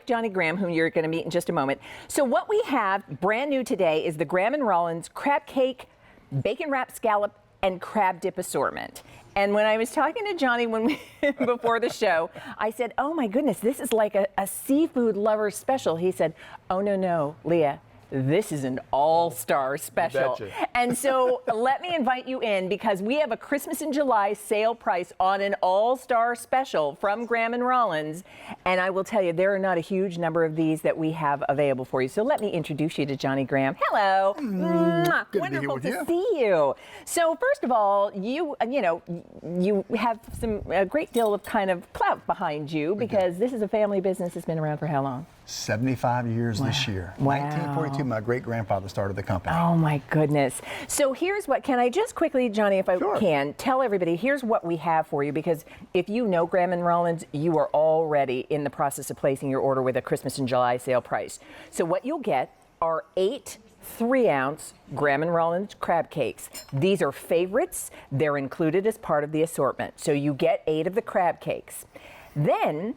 with Johnny Graham, whom you're going to meet in just a moment. So what we have brand new today is the GrahamRollins crab cake, bacon wrapped scallop, and crab dip assortment. And when I was talking to Johnny before the show, I said, oh my goodness, this is like a seafood lover special. He said, oh no, Leah, this is an all-star special. And so let me invite you in, because we have a Christmas in July sale price on an all-star special from GrahamRollins. And I will tell you, there are not a huge number of these that we have available for you. So let me introduce you to Johnny Graham. Hello. Good Wonderful to be to see you. So first of all, you have a great deal of kind of clout behind you, because this is a family business that's been around for how long? 75 years this year. Wow. 1942, my great-grandfather started the company. Oh my goodness. So here's what, can I just quickly, Johnny, if I can, tell everybody, here's what we have for you, because if you know GrahamRollins, you are already in the process of placing your order with a Christmas in July sale price. So what you'll get are 8 3-ounce GrahamRollins crab cakes. These are favorites. They're included as part of the assortment. So you get 8 of the crab cakes. Then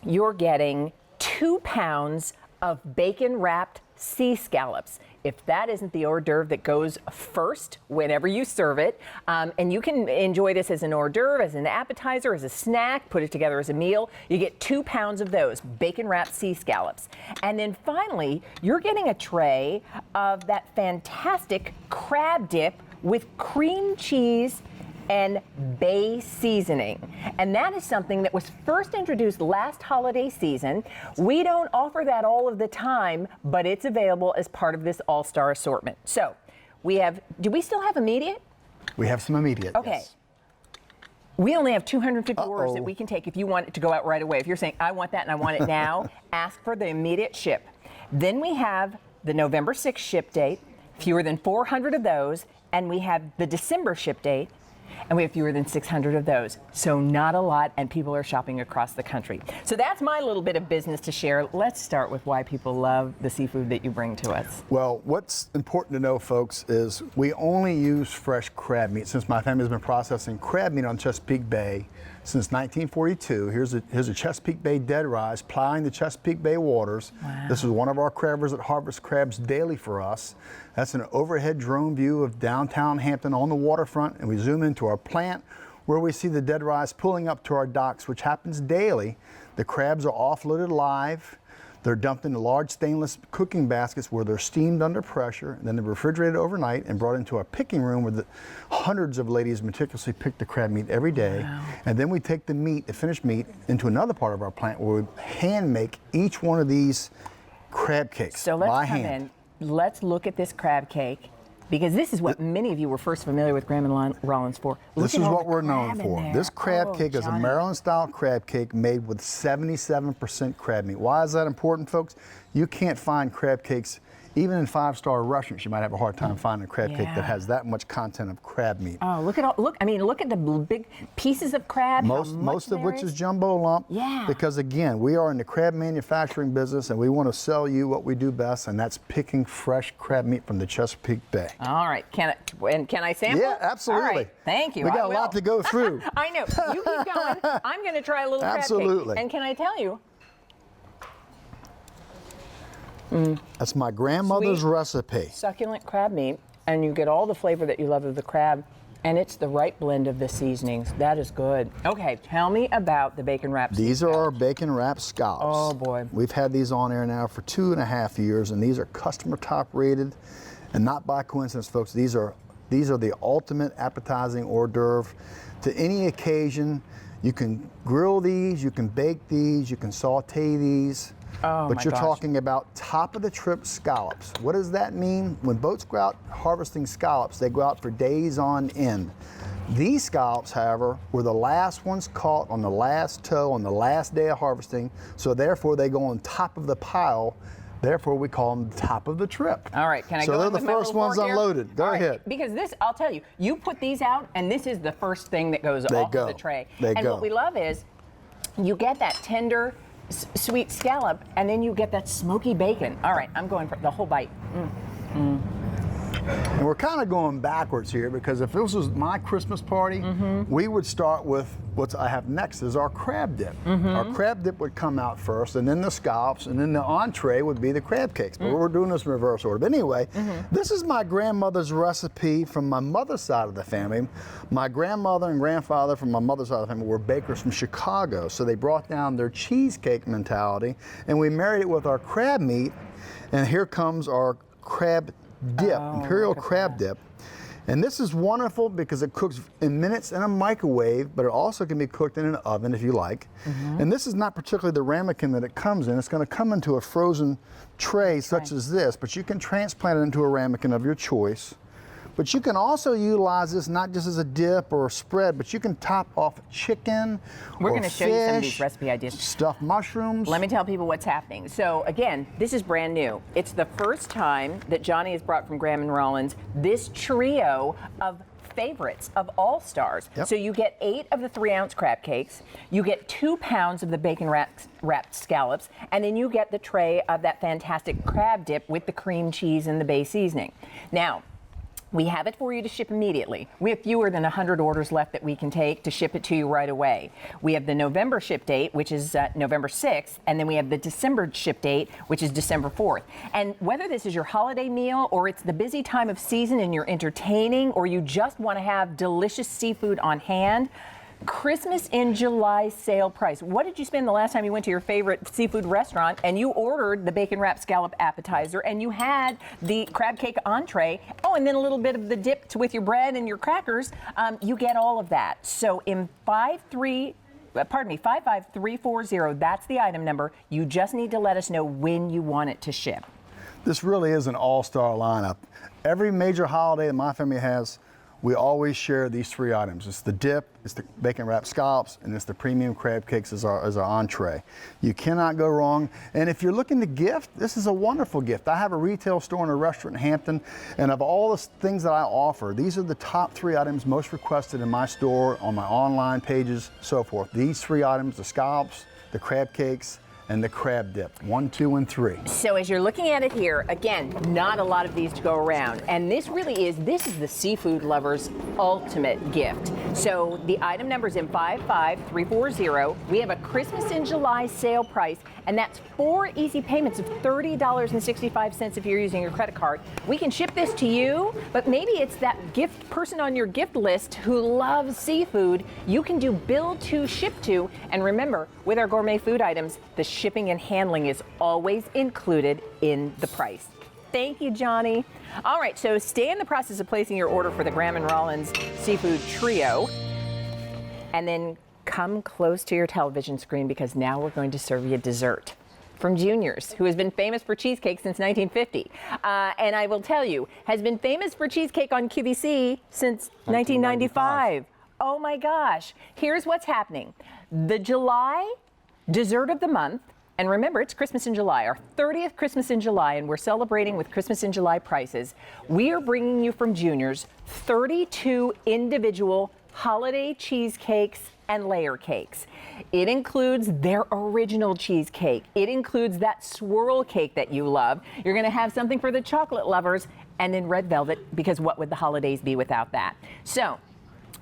you're getting 2 pounds of bacon wrapped sea scallops. If that isn't the hors d'oeuvre that goes first whenever you serve it, and you can enjoy this as an hors d'oeuvre, as an appetizer, as a snack, put it together as a meal, you get 2 pounds of those bacon wrapped sea scallops. And then finally, you're getting a tray of that fantastic crab dip with cream cheese and bay seasoning. And that is something that was first introduced last holiday season. We don't offer that all of the time, but it's available as part of this all-star assortment. So we have, do we still have immediate? We have some immediate, okay. Yes. We only have 250 orders that we can take if you want it to go out right away. If you're saying, I want that and I want it now, ask for the immediate ship. Then we have the November 6th ship date, fewer than 400 of those, and we have the December ship date, and we have fewer than 600 of those. So not a lot, and people are shopping across the country. So that's my little bit of business to share. Let's start with why people love the seafood that you bring to us. Well, what's important to know, folks, is we only use fresh crab meat. Since my family's been processing crab meat on Chesapeake Bay since 1942, here's a Chesapeake Bay dead rise plowing the Chesapeake Bay waters. Wow. This is one of our crabbers that harvests crabs daily for us. That's an overhead drone view of downtown Hampton on the waterfront, and we zoom into our plant where we see the dead rise pulling up to our docks, which happens daily. The crabs are offloaded live. They're dumped into large stainless cooking baskets where they're steamed under pressure, and then they're refrigerated overnight and brought into our picking room where the hundreds of ladies meticulously pick the crab meat every day. Wow. And then we take the meat, the finished meat, into another part of our plant where we hand make each one of these crab cakes so let's by come hand. In. Let's look at this crab cake, because this is what many of you were first familiar with GrahamRollins for. This is what we're known for. This crab cake is a Maryland-style crab cake made with 77% crab meat. Why is that important, folks? You can't find crab cakes, even in 5-star restaurants. You might have a hard time finding a crab cake that has that much content of crab meat. Oh, look at the big pieces of crab. Most of which is jumbo lump. Yeah. Because again, we are in the crab manufacturing business, and we want to sell you what we do best, and that's picking fresh crab meat from the Chesapeake Bay. All right. Can I sample? Yeah, absolutely. All right. Thank you. We got a lot to go through. I know. You keep going. I'm going to try a little crab cake. Absolutely. And can I tell you? That's my grandmother's recipe. Succulent crab meat, and you get all the flavor that you love of the crab, and it's the right blend of the seasonings. That is good. Okay, tell me about the bacon wrapped. These are our bacon wrapped scallops. Oh boy. We've had these on air now for 2.5 years, and these are customer top rated, and not by coincidence, folks. These are the ultimate appetizing hors d'oeuvre to any occasion. You can grill these, you can bake these, you can saute these. Oh, but you're talking about top of the trip scallops. What does that mean? When boats go out harvesting scallops, they go out for days on end. These scallops, however, were the last ones caught on the last tow on the last day of harvesting, so therefore they go on top of the pile. Therefore, we call them the top of the trip. All right, can I go So in they're with the my first little ones fork here? unloaded. Go ahead. Because this, I'll tell you, you put these out, and this is the first thing that goes off of the tray. And what we love is, you get that tender, sweet scallop, and then you get that smoky bacon. All right, I'm going for the whole bite. And we're kind of going backwards here because if this was my Christmas party, we would start with what I have next is our crab dip. Our crab dip would come out first, and then the scallops, and then the entree would be the crab cakes. But we're doing this in reverse order. But anyway, this is my grandmother's recipe from my mother's side of the family. My grandmother and grandfather from my mother's side of the family were bakers from Chicago, so they brought down their cheesecake mentality, and we married it with our crab meat. And here comes our crab dip, imperial crab dip. And this is wonderful because it cooks in minutes in a microwave, but it also can be cooked in an oven if you like. And this is not particularly the ramekin that it comes in. It's going to come into a frozen tray such as this, but you can transplant it into a ramekin of your choice. But you can also utilize this not just as a dip or a spread, but you can top off chicken. We're going to show you some of these fish, recipe ideas. Stuffed mushrooms. Let me tell people what's happening. So again, this is brand new. It's the first time that Johnny has brought from Graham&Rollins this trio of favorites of all stars. So you get 8 of the 3-ounce crab cakes, you get 2 pounds of the bacon wrapped scallops, and then you get the tray of that fantastic crab dip with the cream cheese and the bay seasoning. Now, we have it for you to ship immediately. We have fewer than 100 orders left that we can take to ship it to you right away. We have the November ship date, which is November 6th, and then we have the December ship date, which is December 4th. And whether this is your holiday meal or it's the busy time of season and you're entertaining or you just want to have delicious seafood on hand, Christmas in July sale price. What did you spend the last time you went to your favorite seafood restaurant and you ordered the bacon wrapped scallop appetizer and you had the crab cake entree? Oh, and then a little bit of the dip with your bread and your crackers. You get all of that. So in 55340, that's the item number. You just need to let us know when you want it to ship. This really is an all-star lineup. Every major holiday that my family has, we always share these 3 items. It's the dip, it's the bacon wrapped scallops, and it's the premium crab cakes as our entree. You cannot go wrong. And if you're looking to gift, this is a wonderful gift. I have a retail store and a restaurant in Hampton, and of all the things that I offer, these are the top 3 items most requested in my store, on my online pages, so forth. These 3 items, the scallops, the crab cakes, and the crab dip, 1, 2, and 3. So as you're looking at it here, again, not a lot of these to go around. And this is the seafood lover's ultimate gift. So the item number is in 55340. We have a Christmas in July sale price, and that's 4 easy payments of $30.65 if you're using your credit card. We can ship this to you, but maybe it's that gift person on your gift list who loves seafood. You can do bill to, ship to, and remember, with our gourmet food items, the shipping and handling is always included in the price. Thank you, Johnny. All right, so stay in the process of placing your order for the Graham&Rollins Seafood Trio, and then come close to your television screen because now we're going to serve you dessert from Junior's, who has been famous for cheesecake since 1950. And I will tell you, has been famous for cheesecake on QVC since 1995. Oh my gosh. Here's what's happening. The July dessert of the month, and remember, it's Christmas in July, our 30th Christmas in July, and we're celebrating with Christmas in July prices. We are bringing you from Junior's 32 individual holiday cheesecakes and layer cakes. It includes their original cheesecake. It includes that swirl cake that you love. You're going to have something for the chocolate lovers, and then red velvet, because what would the holidays be without that? So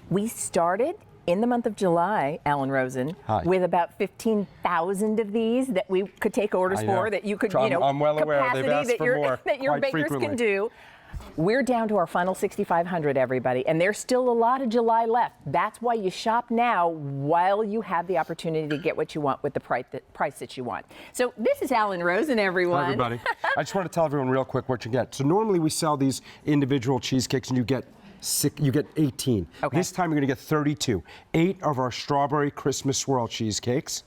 we started in the month of July, Alan Rosen, with about 15,000 of these that we could take orders for, that you could, I'm well aware. They've asked for more that your bakers frequently. can do. We're down to our final 6,500, everybody, and there's still a lot of July left. That's why you shop now while you have the opportunity to get what you want with the price that you want. So this is Alan Rosen, everyone. Hi, everybody. I just want to tell everyone real quick what you get. So normally we sell these individual cheesecakes and you get 18. Okay. This time you're going to get 32. 8 of our strawberry Christmas swirl cheesecakes,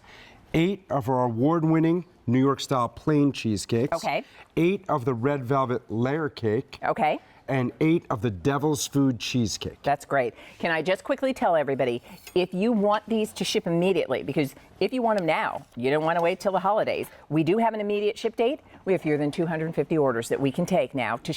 8 of our award-winning New York style plain cheesecakes, Okay. 8 of the red velvet layer cake, Okay. and 8 of the devil's food cheesecake. That's great. Can I just quickly tell everybody, if you want these to ship immediately, because if you want them now, you don't want to wait till the holidays, we do have an immediate ship date. We have fewer than 250 orders that we can take now to